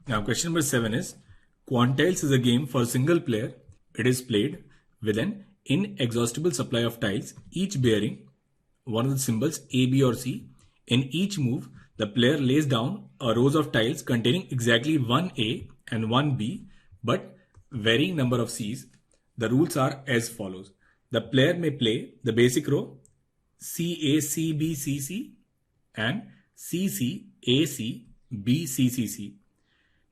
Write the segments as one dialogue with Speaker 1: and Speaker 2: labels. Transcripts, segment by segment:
Speaker 1: Now question number 7 is, Quantiles is a game for a single player. It is played with an inexhaustible supply of tiles, each bearing one of the symbols A, B or C. In each move, the player lays down a rows of tiles containing exactly one A and one B, but varying number of Cs. The rules are as follows. The player may play the basic row C, A, C, B, C, C and C, C, A, C, B, C, C, C.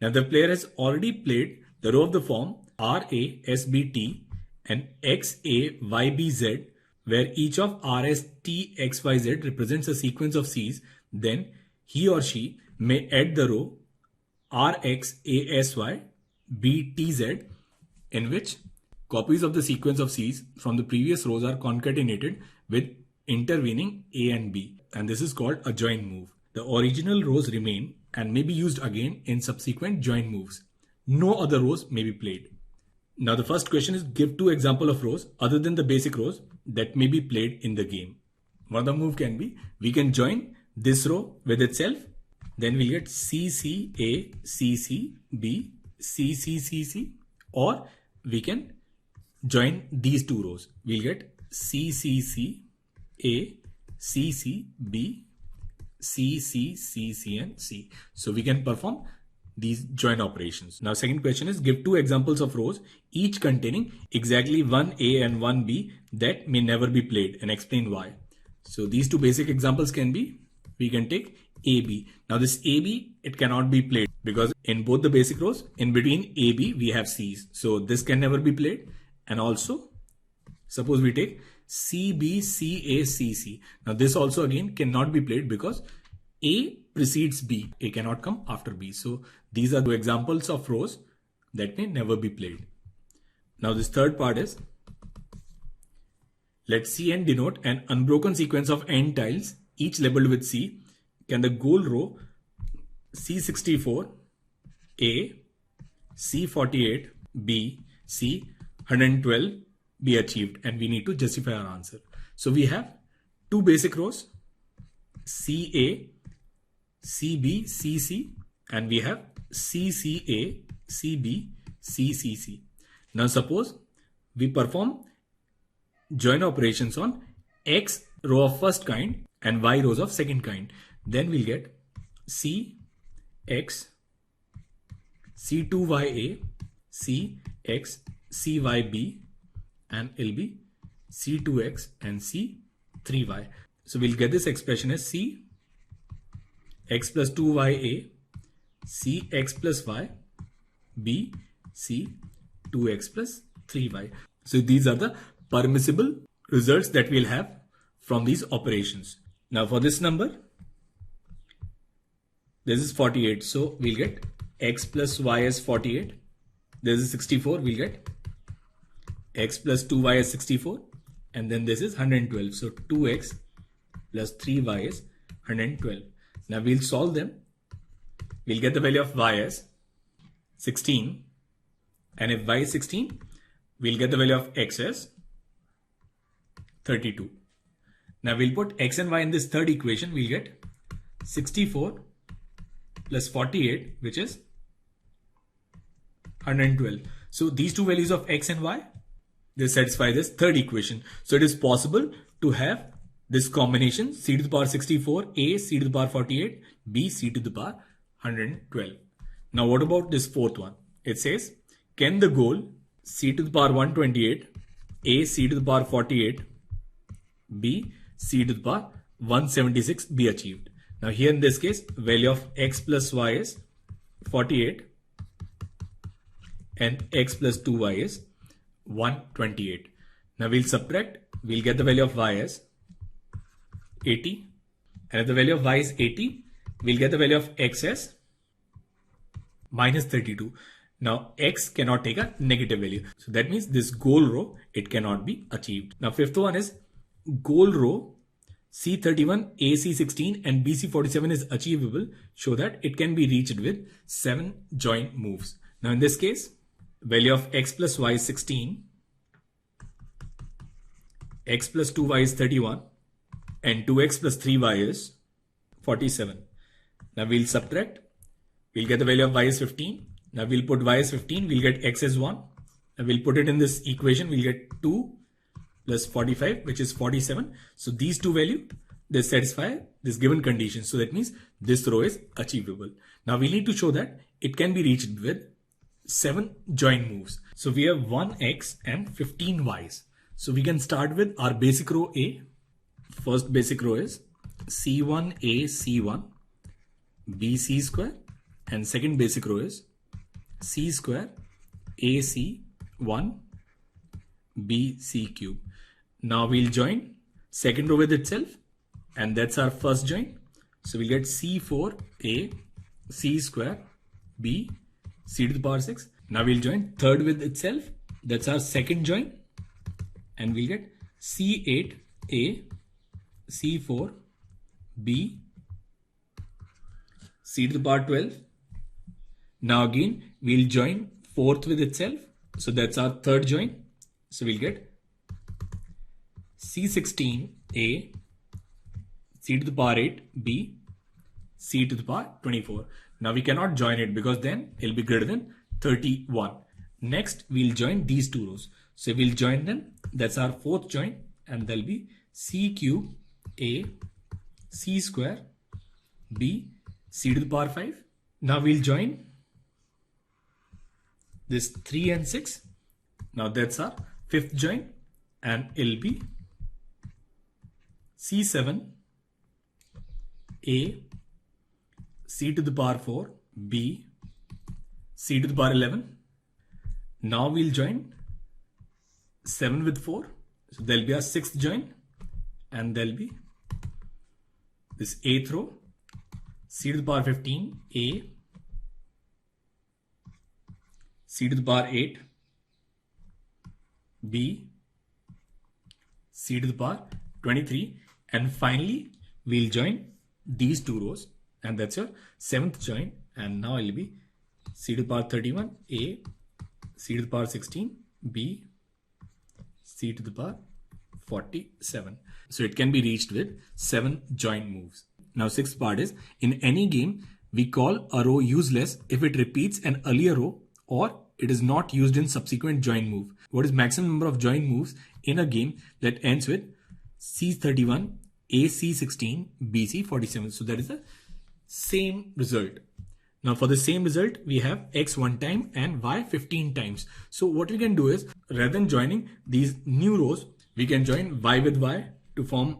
Speaker 1: Now the player has already played the row of the form R, A, S, B, T and X, A, Y, B, Z, where each of R, S, T, X, Y, Z represents a sequence of Cs. Then he or she may add the row R, X, A, S, Y, B, T, Z, in which copies of the sequence of Cs from the previous rows are concatenated with intervening A and B, and this is called a join move. The original rows remain and may be used again in subsequent join moves. No other rows may be played. Now the first question is, give two examples of rows other than the basic rows that may be played in the game. One of the move can be, we can join this row with itself, then we'll get C, C, A, C, C, B, C, C, C, C, or we can join these two rows. We'll get C, C, C, A, C, C, B, C, C, C, C and C. So we can perform these join operations. Now second question is, give two examples of rows each containing exactly one A and one B that may never be played and explain why. So these two basic examples can be, we can take AB. Now this AB, it cannot be played because in both the basic rows in between AB we have C's. So this can never be played. And also suppose we take CB, CA, CC. Now this also again cannot be played because A precedes B. A cannot come after B. So these are the examples of rows that may never be played. Now this third part is, let Cn denote an unbroken sequence of n tiles, each labeled with C. Can the goal row C64, A, C48, B, C, 112 be achieved? And we need to justify our answer. So we have two basic rows, CA, CB, CC, and we have CCA, CB, CCC. Now suppose we perform join operations on X row of first kind and Y rows of second kind. Then we'll get CX, C2YA, CX, CYB, and it'll be C2X and C3Y. So we'll get this expression as C x plus 2ya, C x plus y, B, C 2x plus 3y. So these are the permissible results that we'll have from these operations. Now for this number, this is 48. So we'll get x plus y as 48. This is 64. We'll get x plus 2y is 64. And then this is 112. So 2x plus 3y is 112. Now we'll solve them. We'll get the value of y as 16. And if y is 16, we'll get the value of x as 32. Now we'll put x and y in this third equation. We'll get 64 plus 48, which is 112. So these two values of x and y, they satisfy this third equation. So it is possible to have this combination c to the power 64, a c to the power 48, b c to the power 112. Now what about this fourth one? It says, can the goal c to the power 128, a c to the power 48, b c to the power 176 be achieved? Now here in this case, value of x plus y is 48 and x plus 2y is 128. Now we'll subtract, we'll get the value of y as 80, and if the value of y is 80, we'll get the value of x as minus 32. Now x cannot take a negative value, so that means this goal row, it cannot be achieved. Now fifth one is goal row C31, AC16 and BC47 is achievable, so that it can be reached with 7 join moves. Now in this case, value of x plus y is 16, x plus 2y is 31 and 2x plus 3y is 47. Now we'll subtract, we'll get the value of y is 15. Now we'll put y as 15, we'll get x as 1. Now we'll put it in this equation, we'll get 2 plus 45, which is 47. So these two values, they satisfy this given condition. So that means this row is achievable. Now we need to show that it can be reached with 7 join moves. So we have 1x and 15 y's. So we can start with our basic row A. First basic row is C1A C1 BC square, and second basic row is C square AC1 BC cube. Now we'll join second row with itself, and that's our first join. So we'll get C4A C square B C to the power 6. Now we'll join third with itself. That's our second join. And we'll get C8A C4 B C to the power 12. Now again, we'll join fourth with itself. So that's our third join. So we'll get C16A C to the power 8 B C to the power 24. Now we cannot join it because then it'll be greater than 31. Next, we'll join these two rows. So we'll join them. That's our fourth join, and there'll be C cube A C square B C to the power 5. Now we'll join this 3 and 6. Now that's our fifth join, and it'll be C7 A C to the power 4 B C to the power 11. Now we'll join 7 with 4. So there'll be a sixth join, and there'll be this eighth row C to the power 15 A C to the power 8 B C to the power 23. And finally, we'll join these two rows, and that's your seventh join. And now it'll be C to the power 31 A C to the power 16 B C to the power 47. So it can be reached with 7 join moves. Now sixth part is, in any game, we call a row useless if it repeats an earlier row or it is not used in subsequent join move. What is maximum number of join moves in a game that ends with C31 AC16 BC47? So that is the same result. Now for the same result, we have x 1 time and y 15 times. So what we can do is, rather than joining these new rows, we can join y with y to form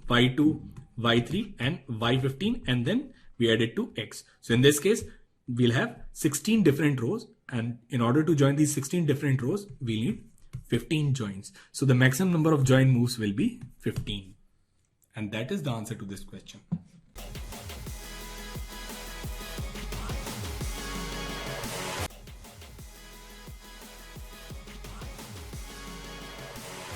Speaker 1: y2, y3 and y15, and then we add it to x. So in this case, we'll have 16 different rows, and in order to join these 16 different rows, we need 15 joins. So the maximum number of join moves will be 15. And that is the answer to this question.